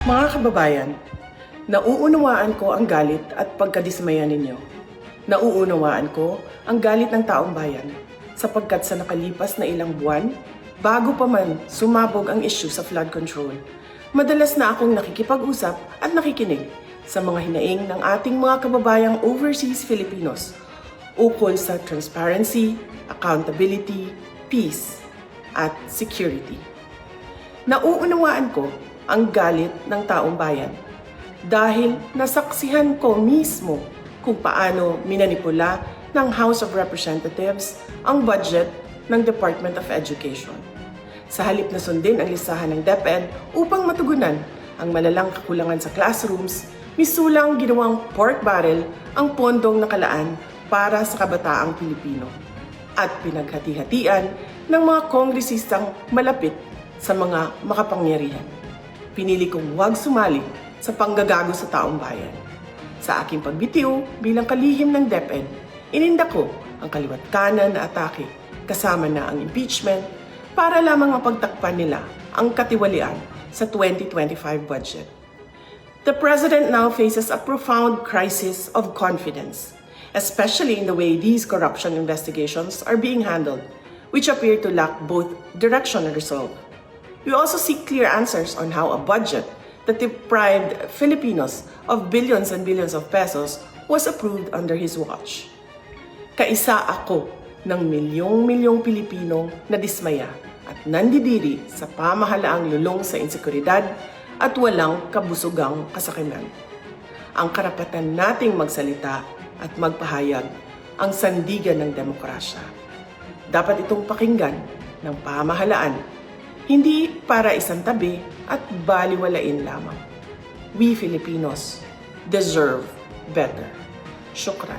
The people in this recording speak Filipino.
Mga kababayan, nauunawaan ko ang galit at pagkadismaya ninyo. Nauunawaan ko ang galit ng taong bayan sapagkat sa nakalipas na ilang buwan, bago pa man sumabog ang issue sa flood control, madalas na akong nakikipag-usap at nakikinig sa mga hinaing ng ating mga kababayang overseas Filipinos ukol sa transparency, accountability, peace, at security. Nauunawaan ko ang galit ng taong bayan dahil nasaksihan ko mismo kung paano minanipula ng House of Representatives ang budget ng Department of Education. Sa halip na sundin ang listahan ng DepEd upang matugunan ang malalang kakulangan sa classrooms, misulang ginawang pork barrel ang pondong nakalaan para sa kabataang Pilipino at pinaghati-hatian ng mga kongresistang malapit sa mga makapangyarihan. Pinili kong huwag sumali sa panggagago sa taong bayan. Sa aking pagbitiw bilang kalihim ng DepEd, ininda ko ang kaliwat kanan na atake kasama na ang impeachment para lamang mapagtakpan nila ang katiwalian sa 2025 budget. The President now faces a profound crisis of confidence, especially in the way these corruption investigations are being handled, which appear to lack both direction and resolve. We also seek clear answers on how a budget that deprived Filipinos of billions and billions of pesos was approved under his watch. Kaisa ako ng milyong-milyong Pilipinong nadismaya at nandidiri sa pamahalaang lulong sa insekuridad at walang kabusugang kasakiman. Ang karapatan nating magsalita at magpahayag ang sandigan ng demokrasya. Dapat itong pakinggan ng pamahalaan, hindi para isang tabi at baliwalain lamang. We Filipinos deserve better. Shukran.